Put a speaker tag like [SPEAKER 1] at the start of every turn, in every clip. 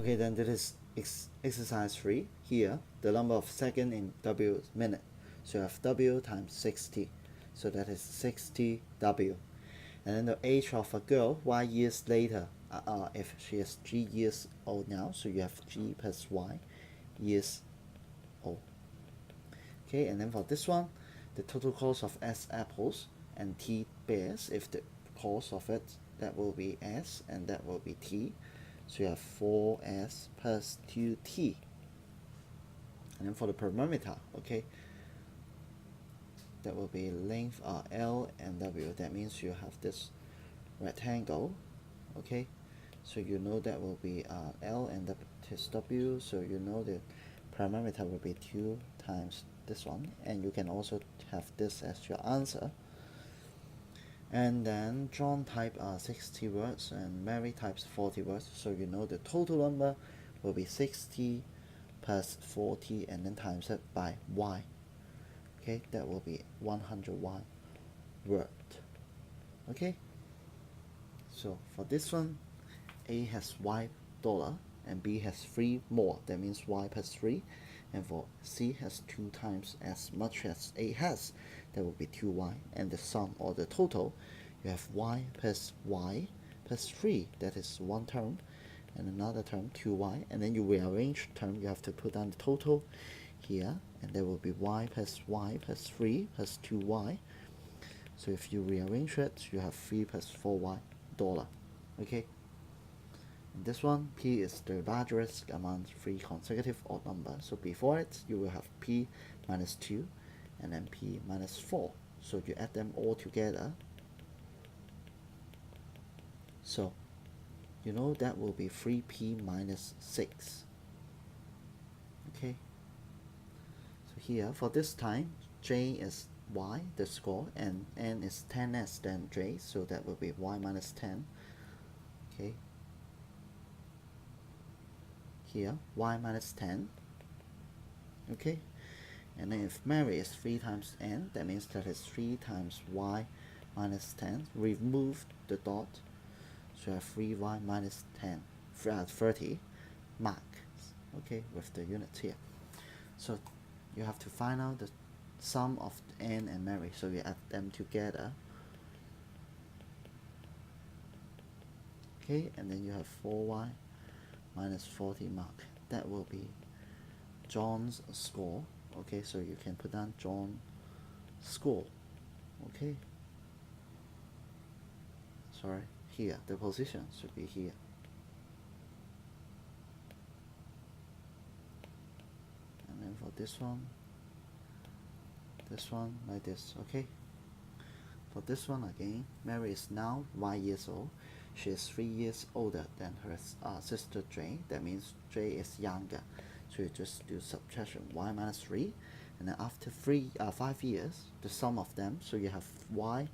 [SPEAKER 1] Okay, then that is exercise 3. Here, the number of seconds in W minute. So you have W times 60. So that is 60W. And then the age of a girl, Y years later, if she is G years old now, so you have G plus Y years old. Okay, and then for this one, the total cost of S apples and T bears, if the cost of it, that will be S and that will be T. So you have 4S plus 2T. And then for the perimeter, okay, that will be length L and W. That means you have this rectangle, okay. So you know that will be L and that is W. So you know the perimeter will be 2 times this one, and you can also have this as your answer. And then John type 60 words and Mary types 40 words, so you know the total number will be 60 plus 40 and then times it by Y. Okay, that will be 100Y word. Okay, so for this one, A has Y dollar and B has 3 more, that means Y plus 3, and for C has 2 times as much as A has, that will be 2Y, and the sum or the total, you have Y plus 3, that is one term, and another term 2Y, and then you rearrange term, you have to put down the total here, and there will be Y plus 3 plus 2Y. So if you rearrange it, you have 3 plus 4Y dollar. Okay, and this one, P is the largest among 3 consecutive odd numbers. So before it, you will have P minus 2 and then P minus 4. So you add them all together. So you know that will be 3P minus 6. Okay, so here for this time, J is Y, the score, and N is 10s than J, so that will be Y minus 10. Okay, here Y minus 10. Okay, and then if Mary is 3 times N, that means that is 3 times Y minus 10. Remove the dot, so you have 3Y minus 10, 30 mark, okay, with the units here. So you have to find out the sum of N and Mary, so you add them together. Okay, and then you have 4Y minus 40 mark. That will be John's score. Okay, so you can put down John's score. Okay, sorry, here the position should be here. And then for this one like this. Okay, for this one again, Mary is now Y years old. She is 3 years older than her sister J. That means J is younger. So you just do subtraction, Y minus 3, and then after 5 years, the sum of them, so you have Y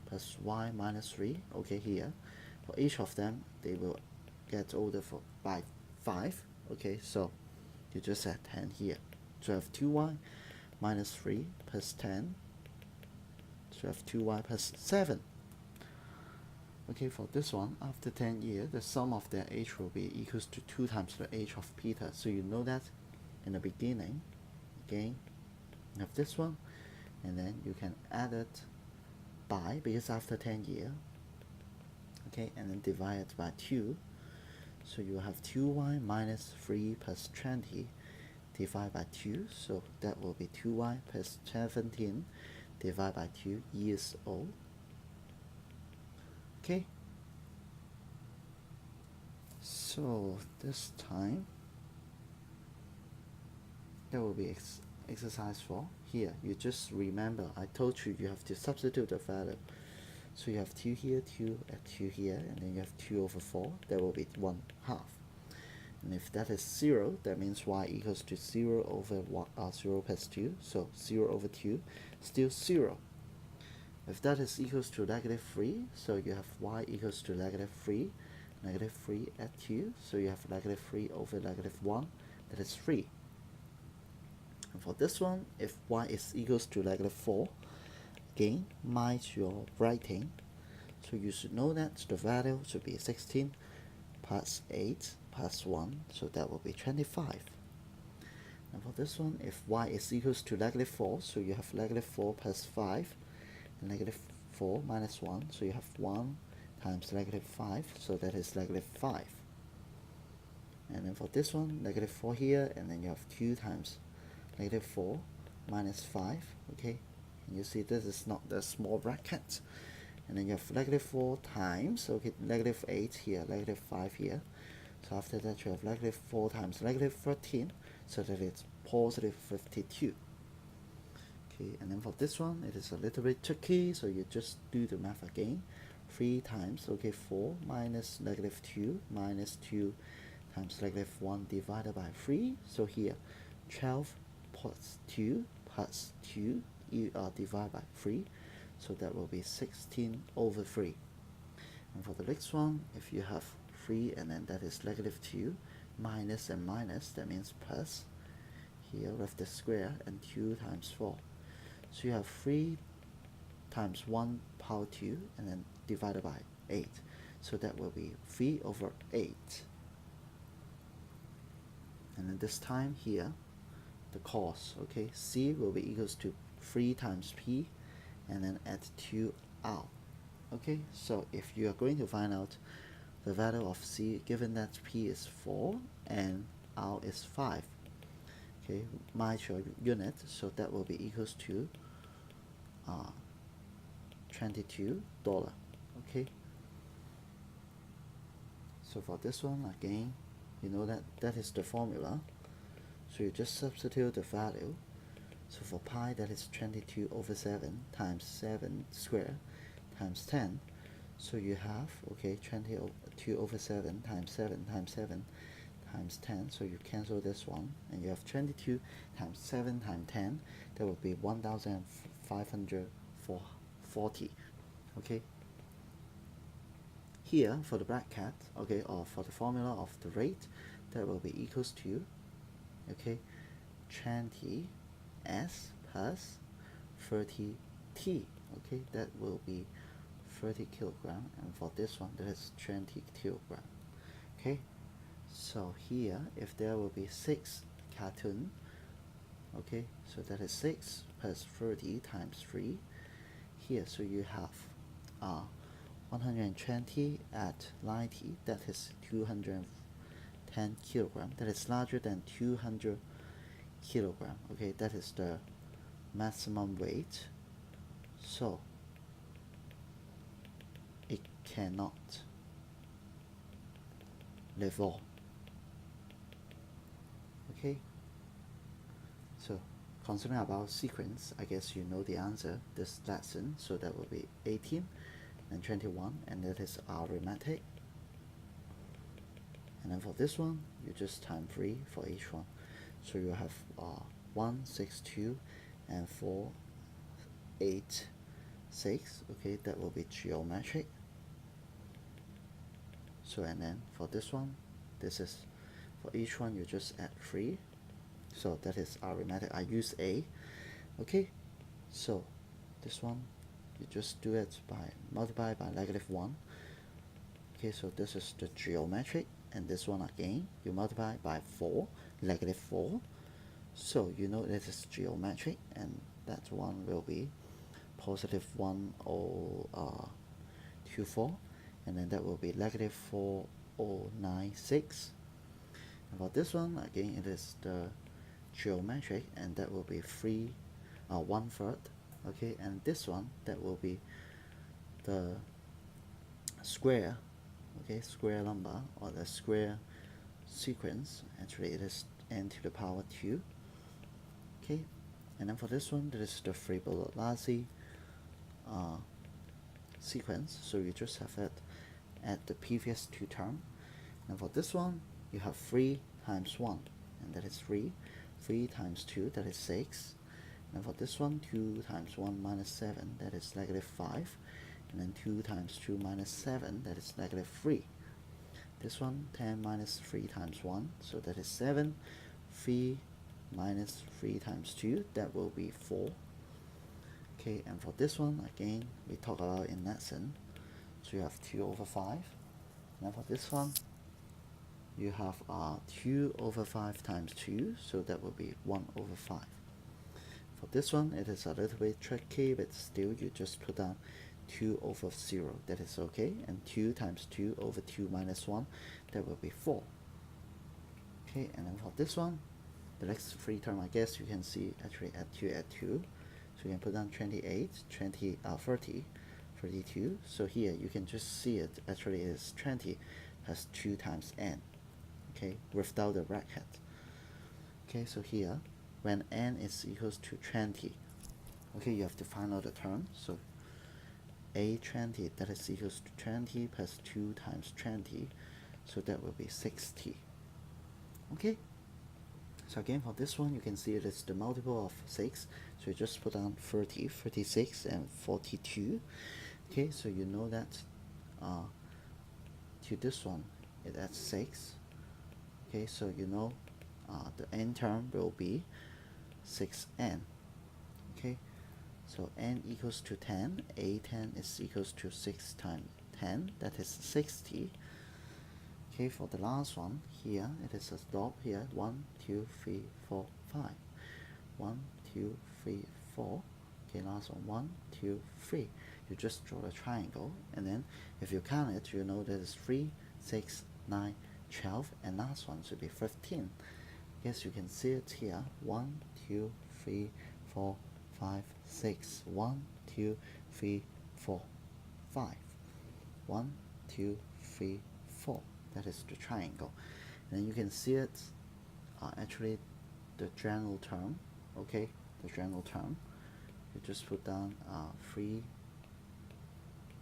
[SPEAKER 1] plus Y minus 3. Okay, here for each of them, they will get older by 5. Okay, so you just add 10 here. So you have 2Y minus 3 plus 10. So you have 2Y plus 7. Okay, for this one, after 10 years, the sum of their age will be equals to 2 times the age of Peter. So you know that in the beginning, again, you have this one, and then you can add it by, because after 10 years, okay, and then divide it by 2. So you have 2Y minus 3 plus 20 divided by 2. So that will be 2Y plus 17 divided by 2 years old. Okay, so this time that will be exercise 4. Here you just remember I told you you have to substitute the value. So you have 2 here, 2 and 2 here, and then you have 2 over 4. That will be 1/2. And if that is 0, that means Y equals to 0 over 0 plus 2. So 0 over 2, still 0. If that is equals to -3, so you have Y equals to -3, -3 at 2, so you have -3 over -1, that is 3. And for this one, if Y is equals to -4, again, mind your writing, so you should know that the value should be 16 plus 8 plus 1, so that will be 25. And for this one, if y is equals to negative 4, so you have negative 4 plus 5, and negative 4 minus 1, so you have 1 times negative 5, so that is negative 5. And then for this one, negative 4 here, and then you have 2 times negative 4 minus 5, okay? And you see this is not the small bracket. And then you have negative 4 times, okay, negative 8 here, negative 5 here. So after that you have negative 4 times negative 13, so that it's positive 52. Okay, and then for this one, it is a little bit tricky, so you just do the math again. 3 times, okay, 4 minus negative 2 minus 2 times negative 1 divided by 3. So here, 12 plus 2 plus 2 divided by 3. So that will be 16 over 3. And for the next one, if you have 3 and then that is negative 2, minus and minus, that means plus. Here we have the square and 2 times 4. So you have 3 times 1 power 2 and then divided by 8. So that will be 3 over 8. And then this time here, the cos, okay, C will be equals to 3 times P and then add 2R. Okay, so if you are going to find out the value of C, given that P is 4 and R is 5, okay, micro unit, so that will be equals to $22. Okay, so for this one again, you know that is the formula, so you just substitute the value. So for pi, that is 22 over 7 times 7 square times 10. So you have, okay, 22 over 7 times 7 times 7 times 10. So you cancel this one, and you have 22 times 7 times 10. That will be 1,540. Okay. Here for the bracket, okay, or for the formula of the rate, that will be equals to, okay, 20 S plus 30 T, okay, that will be 30 kilogram, and for this one that is 20 kilogram. Okay, so here if there will be 6 carton, okay, so that is 6 plus 30 times 3 here, so you have 120 at 90, that is 210 kilogram, that is larger than 200 kilogram, okay, that is the maximum weight, so it cannot live on. Okay, so concerning about sequence, I guess you know the answer this lesson, so that will be 18 and 21, and that is arithmetic. And then for this one, you just time 3 for each one. So you have 1, 6, 2, and 4, 8, 6. Okay, that will be geometric. So and then for this one, this is for each one you just add 3. So that is arithmetic. I use A. Okay, so this one you just do it by multiply by -1. Okay, so this is the geometric, and this one again you multiply by 4, -4. So you know this is geometric, and that one will be positive 1024, and then that will be -4096. And for this one again, it is the geometric, and that will be 1/3. Okay, and this one that will be the square, okay, square number or the square sequence. Actually it is n to the power 2. Okay, and then for this one, that is the Fibonacci sequence, so you just have it at the previous 2 terms. And for this one, you have 3 times 1, and that is 3. 3 times 2, that is 6. And for this one, 2 times 1 minus 7, that is -5. And then 2 times 2 minus 7, that is -3. This one, 10 minus 3 times 1, so that is 7. 3 minus 3 times 2, that will be 4. Okay, and for this one, again, we talk about in lesson, so you have 2 over 5. And for this one, you have 2 over 5 times 2, so that will be 1 over 5. For this one, it is a little bit tricky, but still you just put down 2 over 0, that is okay, and 2 times 2 over 2 minus 1, that will be 4. Okay, and then for this one, the next free term, I guess you can see actually add 2, so you can put down 28, 30, 32, so here you can just see it actually is 20 has 2 times n, okay, without the bracket. Okay, so here when n is equals to 20, okay, you have to find out the term, so a20, that is equals to 20 plus 2 times 20, so that will be 60. Okay, so again for this one you can see it is the multiple of 6, so you just put down 30, 36 and 42. Okay, so you know that to this one it adds 6. Okay, so you know the n term will be 6n. Okay, so n equals to 10, a10 is equals to 6 times 10, that is 60. Okay, for the last one here, it is a stop here, 1, 2, 3, 4, 5. 1, 2, 3, 4. Okay, last one, 1, 2, 3. You just draw a triangle, and then if you count it, you know that it's 3, 6, 9, 12, and last one should be 15. Yes, you can see it here, 1, 2, 3, 4, 5, 6. 1, 2, 3, 4, 5. 1, 2, 3, 4. That is the triangle. And then you can see it actually the general term, okay, the general term. You just put down 3,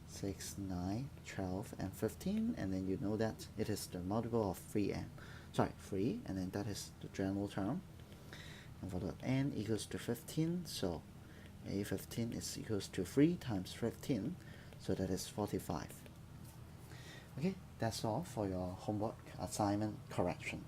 [SPEAKER 1] 6, 9, 12, and 15, and then you know that it is the multiple of 3, and then that is the general term. And for the n equals to 15, so a15 is equals to 3 times 15, so that is 45. Okay, that's all for your homework assignment correction.